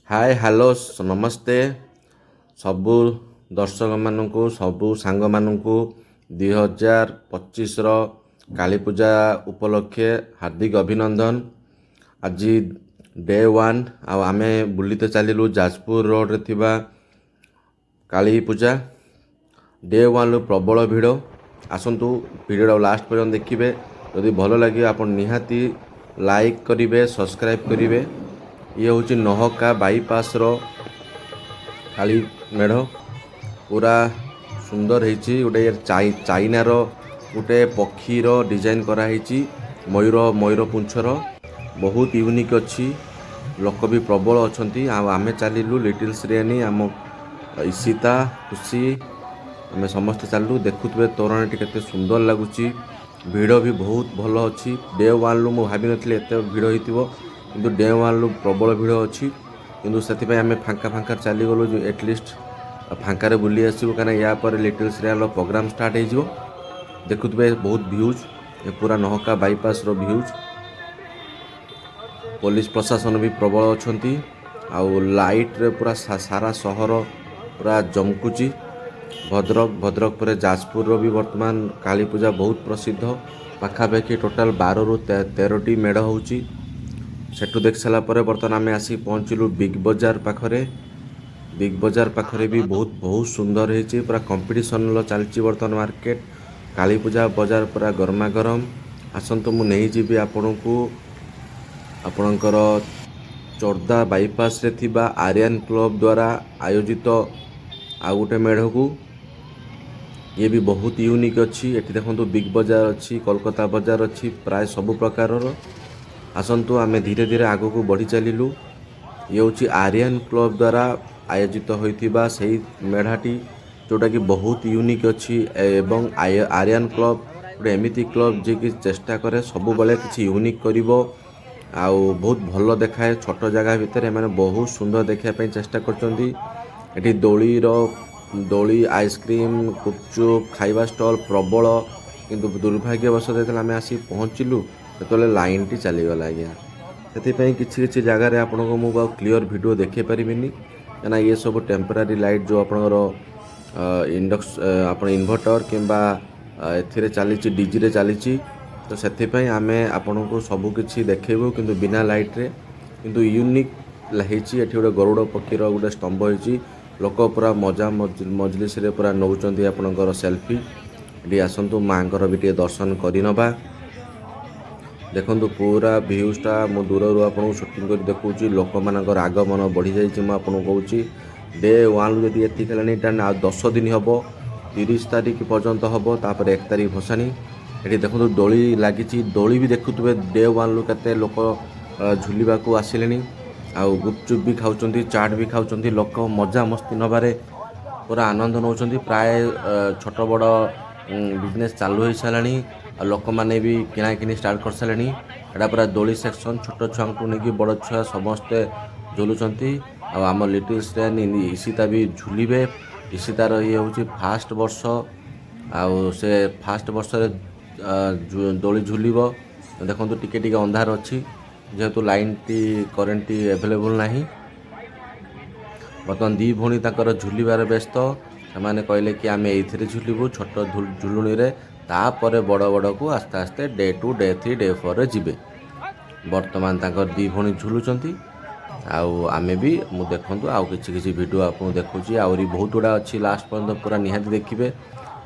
Hi hello नमस्ते सबू दर्शक मानू सबू सांग मानू 2025 कालीपूजा उपलक्षे हार्दिक अभिनंदन। आज डे वन आमे बुलीते चलू जाजपुर रोड रे थिबा कालीपूजा। डे वन प्रबल भिड़ आसतु भिडियो लास्ट पर्यंत देखिए। जदि भल लगे आप निहाती लाइक करेंगे सब्सक्राइब करेंगे। ये हूँ नहका बाईपास रो काली मेढ़ पूरा सुंदर होती गोटे चाइनार गोटे पक्षीर डिजाइन कराई मयूर मयूर पुंछर बहुत यूनिक अच्छी। लोक भी प्रबल अच्छा आम चलू लिटिल श्रेणी आम ईशिता खुशी आम समस्ते चलू देखुए तोरण टी सुंदर लगुच। भिड़ भी बहुत भल अच्छी। डे वन रु मुझे भाभी नी एत भिड़ हो किंतु डे वन रु प्रबल भिड़ अच्छी किंतु से आम फांका फांका चलीगलु एटलिस्ट फांकार बुली आसू कहीं या पर लिटिल श्रेयार प्रोग्राम स्टार्ट हो। देखुए बहुत भ्यूज ये पूरा नहका बाईपास रो भ्यूज। पुलिस प्रशासन भी प्रबल अच्छा लाइट रे पूरा सारा सहर पूरा जमकुची। भद्रक पर जाजपुर रो भी वर्तमान काली पूजा बहुत प्रसिद्ध। पाखापाखि टोटाल 12 रु 13टी मेढ़ होची। सेठू देख सारा बर्तमान आम आसी पहुँचलु बिग बजार पाखरे। बिग बजार पाखरे भी बहुत सुंदर होती पूरा कंपटीशन चलती बर्तमान मार्केट। काली पूजा बजार पूरा गरमा गरम। आसतु मु नहीं जी आपण को आपणकर चोरदा बाईपास रे थिबा आर्यन क्लब द्वारा आयोजित आउ गोटे मेढ़ को। ये भी बहुत यूनिक अच्छी। एटी देखो बिग बजार अच्छी कोलकाता बजार अच्छी प्राय सबु प्रकार। आसतु आमे धीरे धीरे आग को बढ़ी चलू। ये हूँ आर्यन क्लब द्वारा आयोजित होइथिबा सही मेढ़ाटी जोटा कि बहुत यूनिक अच्छी। एवं आर्यन क्लब गोटे एमती क्लब जे कि चेष्टा करे सब बेले किसी यूनिक करिवो आउ बहुत भल देखाए। छोट जगह भितर मैंने बहुत सुंदर देखापी चेष्टा कर। दोली आइसक्रीम गुपचुप खाइबा स्टॉल प्रबल किंतु दुर्भाग्यवश आम आसी पहुँचलु जो लाइन टी चलीगला आज्ञा। से किसी जगार आपको मुझे क्लीयर वीडियो देखे पारिनी कहीं ये सब टेम्परारी लाइट जो आपणर इंडक्स आप इन्वर्टर किंबा एथिरे चली डीजी चली तो से आम आपण को सबकि देखू किंतु बिना लाइट रे किंतु यूनिक होती। गोटे गरुड़ पक्षीर गोटे स्तंभ होती लोक पूरा मजा मजलिस पूरा नौकरी आपणकर सेल्फी। ये आसतु माँ भी टे दर्शन करनवा। देखो पूरा भ्यूजटा मु दूर आपको शूटिंग कर देखा लोक मान आगमन बढ़ी जाइए। मुझे कहूँ डे वन रु जी एति आ 10 दिन हम 30 तारीख पर्यंत हम तापर 1 तारीख भसाणी। ये देखो दोली लगी दोली भी देखुए डे वन रु के लोक झुलवा को आसिले आउ गुपचुप भी खाऊँ चाट भी खाऊँ। लोक मजा मस्ती नबारे पूरा आनंद नौ प्राय छोट बड़ बिजनेस चालू हो सारे लोक मैंने भी किणाकिणी स्टार्ट कर सारे। एटा पूरा दोली सेक्शन छोट छुआ को लेकिन बड़ छुआ समस्ते झुलुंट। आम लिटिल श्रेन ईशिता भी झुलिबे। ईशितार ये हूँ फास्ट वर्ष आउ से फास्ट वर्ष दोली झुलिब। देखो टिके टिके अंधार अच्छी जेहेतु line T current T available नहीं। बर्तमान दी भौणी ताकर झुलिबार व्यस्त से कहले कि आम ये झुलबू छोट झुलुणी रे तापर बड़ बड़ को आस्ते आस्ते डे 2 डे 3 डे 4 रे जिबे। बर्तमान ताकर दी भौणी झुलुचंती आमे भी मु देखंतु आउ किछि वीडियो आपको देखुची आउरी बहुत गुड़ा अच्छी लास्ट पर्यंत पूरा निहाती देखिए।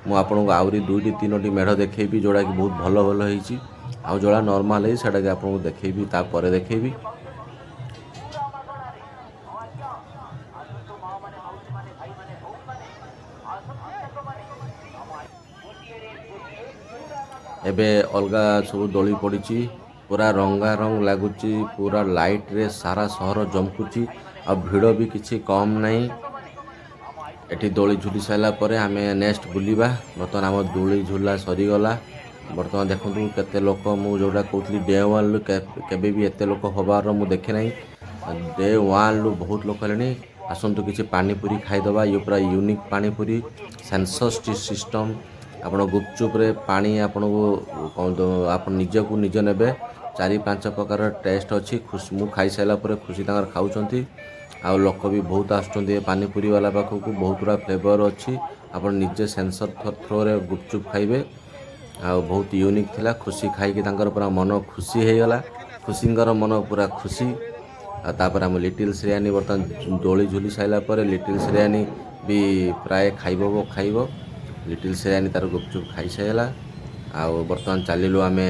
मु आपको आउरी 2टी 3टी मेढ़ देखेबी जोड़ा कि बहुत भल भल होईची आउ जोड़ा नॉर्मल है सेटा कि आपको देखेबी तापर देखेबी। एबे अलगा सब दोली पड़ी पूरा रंगारंग लगुच पूरा लाइट रे सारा सहर जमकुची आ भिड़ भी किसी कम नहीं। एटी दोली झुली सारा आम नेक्स्ट बुलवा। बर्तमान आम दोली झुला सरीगला। बर्तमान देखो केते लोक मु जोटा कहती डे वन रु के भी एत लोक हबार मु देखे ना। डे वन रु बहुत लोक है। आसतु किसी पानीपुरी खाईदबा। ये पूरा यूनिक पानीपुरी सेंसस सिस्टम आप गुपचुप रे पानी आपन को आप निज को निज ने 4-5 प्रकार टेस्ट अच्छी। खुश मु खाई सारा खुशी खाऊँ ଆଉ ଲୋକ ବି ବହୁତ ଆସୁଛନ୍ତି ଏ ପାନିପୁରୀ ବାଲା ପାଖକୁ। ବହୁତ ଗୁଡ଼ା ଫ୍ଲେଭର ଅଛି, ଆପଣ ନିଜେ ସେନ୍ସର ଥ୍ରୋରେ ଗୁପଚୁପ୍ ଖାଇବେ। ଆଉ ବହୁତ ୟୁନିକ୍ ଥିଲା, ଖୁସି ଖାଇକି ତାଙ୍କର ପୁରା ମନ ଖୁସି ହେଇଗଲା, ଖୁସିଙ୍କର ମନ ପୁରା ଖୁସି। ଆଉ ତାପରେ ଆମ ଲିଟିଲ୍ ଶ୍ରେୟାନୀ ବର୍ତ୍ତମାନ ଦୋଳି ଝୁଲି ସାରିଲା ପରେ ଲିଟିଲ୍ ଶ୍ରେୟାନୀ ବି ପ୍ରାୟ ଖାଇବ। ଲିଟିଲ୍ ଶ୍ରେୟାନୀ ତାର ଗୁପଚୁପ୍ ଖାଇସାରିଲା। ଆଉ ବର୍ତ୍ତମାନ ଚାଲିଲୁ ଆମେ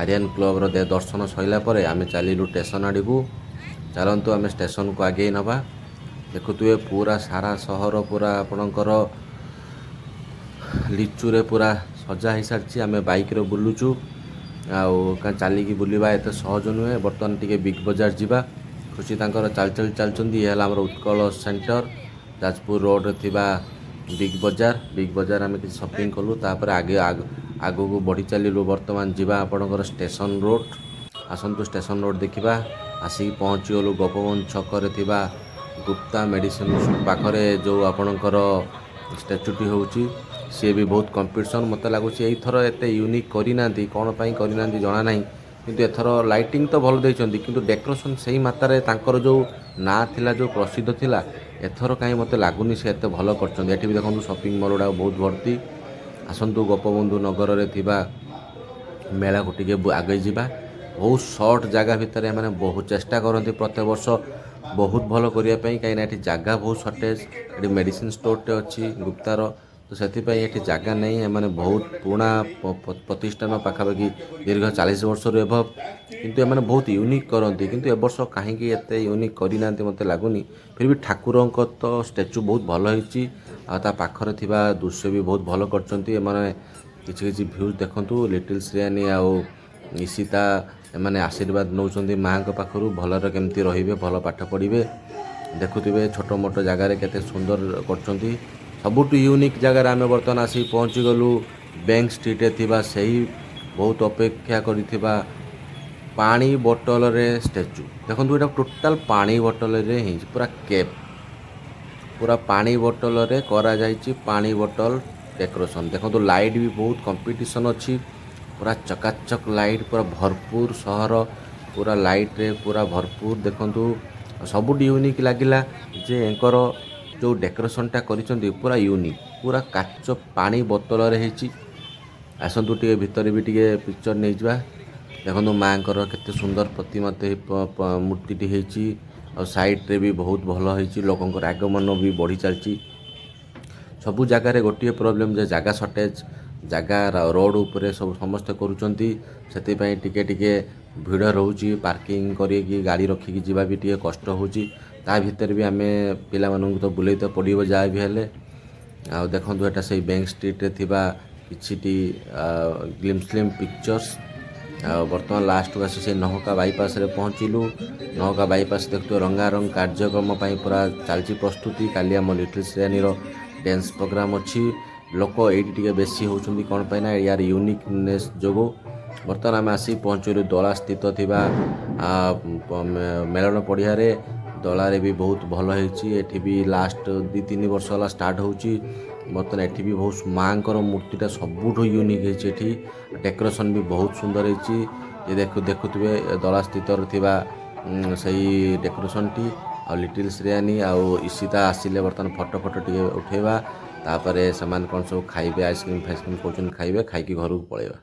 ଆର୍ୟାନ କ୍ଲବ୍ର ଦର୍ଶନ ସରିଲା ପରେ ଆମେ ଚାଲିଲୁ ଷ୍ଟେସନ୍ ଆଡ଼କୁ। ଚାଲନ୍ତୁ ଆମେ ଷ୍ଟେସନକୁ ଆଗେଇ ନେବା। ଦେଖୁଥିବେ ପୁରା ସାରା ସହର ପୁରା ଆପଣଙ୍କର ଲିଚୁରେ ପୁରା ସଜା ହେଇସାରିଛି। ଆମେ ବାଇକ୍ରେ ବୁଲୁଛୁ, ଆଉ ଚାଲିକି ବୁଲିବା ଏତେ ସହଜ ନୁହେଁ। ବର୍ତ୍ତମାନ ଟିକେ ବିଗ୍ ବଜାର ଯିବା। ଖୁସି ତାଙ୍କର ଚାଲିଛନ୍ତି। ଇଏ ହେଲା ଆମର ଉତ୍କଳ ସେଣ୍ଟର, ଯାଜପୁର ରୋଡ଼ରେ ଥିବା ବିଗ୍ ବଜାର ଆମେ କିଛି ସପିଂ କଲୁ। ତାପରେ ଆଗକୁ ବଢ଼ି ଚାଲିଲୁ। ବର୍ତ୍ତମାନ ଯିବା ଆପଣଙ୍କର ଷ୍ଟେସନ ରୋଡ଼। ଆସନ୍ତୁ ଷ୍ଟେସନ ରୋଡ଼ ଦେଖିବା। ଆସିକି ପହଞ୍ଚିଗଲୁ ଗୋପବନ୍ଧୁ ଛକରେ ଥିବା ଗୁପ୍ତା ମେଡ଼ିସିନ ପାଖରେ ଯେଉଁ ଆପଣଙ୍କର ଷ୍ଟାଚ୍ୟୁଟି ହେଉଛି, ସିଏ ବି ବହୁତ କମ୍ପିଟିସନ୍। ମୋତେ ଲାଗୁଛି ଏଇଥର ଏତେ ୟୁନିକ୍ କରିନାହାନ୍ତି, କ'ଣ ପାଇଁ କରିନାହାନ୍ତି ଜଣା ନାହିଁ। କିନ୍ତୁ ଏଥର ଲାଇଟିଂ ତ ଭଲ ଦେଇଛନ୍ତି, କିନ୍ତୁ ଡେକୋରେସନ୍ ସେଇ ମାତ୍ରାରେ ତାଙ୍କର ଯେଉଁ ନାଁ ଥିଲା, ଯେଉଁ ପ୍ରସିଦ୍ଧ ଥିଲା, ଏଥର କାହିଁ ମୋତେ ଲାଗୁନି ସେ ଏତେ ଭଲ କରିଛନ୍ତି। ଏଠି ବି ଦେଖନ୍ତୁ ସପିଂ ମଲ୍ ଗୁଡ଼ାକ ବହୁତ ଭର୍ତ୍ତି। ଆସନ୍ତୁ ଗୋପବନ୍ଧୁ ନଗରରେ ଥିବା ମେଳାକୁ ଟିକେ ଆଗେଇ ଯିବା। ବହୁତ ସର୍ଟ ଜାଗା ଭିତରେ ଏମାନେ ବହୁତ ଚେଷ୍ଟା କରନ୍ତି ପ୍ରତ୍ୟେକ ବର୍ଷ ବହୁତ ଭଲ କରିବା ପାଇଁ, କାହିଁକିନା ଏଠି ଜାଗା ବହୁତ ସର୍ଟେଜ୍। ଏଠି ମେଡ଼ିସିନ ଷ୍ଟୋରଟେ ଅଛି ଗୁପ୍ତାର, ତ ସେଥିପାଇଁ ଏଠି ଜାଗା ନାହିଁ। ଏମାନେ ବହୁତ ପୁରୁଣା ପ୍ରତିଷ୍ଠାନ, ପାଖାପାଖି ଦୀର୍ଘ 40 ବର୍ଷରୁ ଏଭବ୍, କିନ୍ତୁ ଏମାନେ ବହୁତ ୟୁନିକ୍ କରନ୍ତି। କିନ୍ତୁ ଏ ବର୍ଷ କାହିଁକି ଏତେ ୟୁନିକ୍ କରିନାହାନ୍ତି ମୋତେ ଲାଗୁନି। ଫିର୍ ବି ଠାକୁରଙ୍କ ତ ଷ୍ଟାଚ୍ୟୁ ବହୁତ ଭଲ ହେଇଛି, ଆଉ ତା ପାଖରେ ଥିବା ଦୃଶ୍ୟ ବି ବହୁତ ଭଲ କରିଛନ୍ତି। ଏମାନେ କିଛି ଭ୍ୟୁଜ୍ ଦେଖନ୍ତୁ। ଲିଟିଲ୍ ଶ୍ରେୟାନୀ ଆଉ ଇଶିତା ଏମାନେ ଆଶୀର୍ବାଦ ନେଉଛନ୍ତି ମାଆଙ୍କ ପାଖରୁ, ଭଲରେ କେମିତି ରହିବେ, ଭଲ ପାଠ ପଢ଼ିବେ। ଦେଖୁଥିବେ ଛୋଟ ମୋଟ ଜାଗାରେ କେତେ ସୁନ୍ଦର କରୁଛନ୍ତି। ସବୁଠୁ ୟୁନିକ୍ ଜାଗାରେ ଆମେ ବର୍ତ୍ତମାନ ଆସିକି ପହଞ୍ଚିଗଲୁ। ବ୍ୟାଙ୍କ ଷ୍ଟ୍ରିଟ୍ରେ ଥିବା ସେହି ବହୁତ ଅପେକ୍ଷା କରିଥିବା ପାଣି ବୋଟଲରେ ଷ୍ଟାଚ୍ୟୁ। ଦେଖନ୍ତୁ ଏଇଟା ଟୋଟାଲ୍ ପାଣି ବୋଟଲରେ ହେଇଛି, ପୁରା କେପ୍, ପୁରା ପାଣି ବୋଟଲରେ କରାଯାଇଛି। ପାଣି ବୋଟଲ ଡେକୋରେସନ୍ ଦେଖନ୍ତୁ। ଲାଇଟ୍ ବି ବହୁତ କମ୍ପିଟିସନ୍ ଅଛି, ପୁରା ଚକାଚକ୍ ଲାଇଟ୍, ପୁରା ଭରପୁର ସହର, ପୁରା ଲାଇଟ୍ରେ ପୁରା ଭରପୁର। ଦେଖନ୍ତୁ ସବୁଠୁ ୟୁନିକ୍ ଲାଗିଲା ଯେ ୟାଙ୍କର ଯେଉଁ ଡେକୋରେସନ୍ଟା କରିଛନ୍ତି ପୁରା ୟୁନିକ୍, ପୁରା କାଚ ପାଣି ବୋତଲରେ ହେଇଛି। ଆସନ୍ତୁ ଟିକେ ଭିତରେ ବି ଟିକେ ପିକ୍ଚର୍ ନେଇଯିବା। ଦେଖନ୍ତୁ ମାଆଙ୍କର କେତେ ସୁନ୍ଦର ପ୍ରତିମୂର୍ତ୍ତି ମୂର୍ତ୍ତିଟି ହେଇଛି, ଆଉ ସାଇଡ଼୍ରେ ବି ବହୁତ ଭଲ ହେଇଛି। ଲୋକଙ୍କର ଆଗମନ ବି ବଢ଼ି ଚାଲିଛି। ସବୁ ଜାଗାରେ ଗୋଟିଏ ପ୍ରୋବ୍ଲେମ୍ ଯେ ଜାଗା ସର୍ଟେଜ୍। ଜାଗା ରୋଡ଼ ଉପରେ ସମସ୍ତେ କରୁଛନ୍ତି, ସେଥିପାଇଁ ଟିକେ ଭିଡ଼ ରହୁଛି। ପାର୍କିଂ କରିକି ଗାଡ଼ି ରଖିକି ଯିବା ବି ଟିକେ କଷ୍ଟ ହେଉଛି। ତା ଭିତରେ ବି ଆମେ ପିଲାମାନଙ୍କୁ ତ ବୁଲେଇ ତ ପଡ଼ିବ ଯାହା ବି ହେଲେ। ଆଉ ଦେଖନ୍ତୁ ଏଟା ସେଇ ବ୍ୟାଙ୍କ ଷ୍ଟ୍ରିଟ୍ରେ ଥିବା କିଛିଟି ଗ୍ଲିମ୍ ପିକ୍ଚର୍ସ। ଆଉ ବର୍ତ୍ତମାନ ଲାଷ୍ଟକୁ ଆସି ସେ ନହକା ବାଇପାସ୍ରେ ପହଞ୍ଚିଲୁ। ନହକା ବାଇପାସ୍ ଦେଖୁଥିବ ରଙ୍ଗାରଙ୍ଗ କାର୍ଯ୍ୟକ୍ରମ ପାଇଁ ପୁରା ଚାଲିଛି ପ୍ରସ୍ତୁତି। କାଲି ଆମ ଲିଟିଲ୍ ଶ୍ରେୟାନୀର ଡ୍ୟାନ୍ସ ପ୍ରୋଗ୍ରାମ୍ ଅଛି। ଲୋକ ଏଇଠି ଟିକେ ବେଶୀ ହେଉଛନ୍ତି, କ'ଣ ପାଇଁ ନା ୟାର ୟୁନିକନେସ୍ ଯୋଗୁଁ। ବର୍ତ୍ତମାନ ଆମେ ଆସିକି ପହଞ୍ଚିଲୁ ଦୋଳା ସ୍ଥିତ ଥିବା ମେଳନ ପଡ଼ିଆରେ। ଦୋଳାରେ ବି ବହୁତ ଭଲ ହେଇଛି। ଏଠି ବି ଲାଷ୍ଟ 2-3 ବର୍ଷ ହେଲା ଷ୍ଟାର୍ଟ ହେଉଛି। ବର୍ତ୍ତମାନ ଏଠି ବି ବହୁତ ମାଆଙ୍କର ମୂର୍ତ୍ତିଟା ସବୁଠୁ ୟୁନିକ୍ ହେଇଛି। ଏଠି ଡେକୋରେସନ୍ ବି ବହୁତ ସୁନ୍ଦର ହେଇଛି। ଦେଖୁଥିବେ ଦୋଳା ସ୍ଥିତରେ ଥିବା ସେଇ ଡେକୋରେସନ୍ଟି। ଆଉ ଲିଟିଲ୍ ଶ୍ରେୟାନୀ ଆଉ ଇଶିତା ଆସିଲେ ବର୍ତ୍ତମାନ ଫଟୋ ଟିକେ ଉଠେଇବା। ତାପରେ ସେମାନେ କ'ଣ ସବୁ ଖାଇବେ, ଆଇସ୍କ୍ରିମ୍ କହୁଛନ୍ତି ଖାଇବେ, ଖାଇକି ଘରକୁ ପଳେଇବା।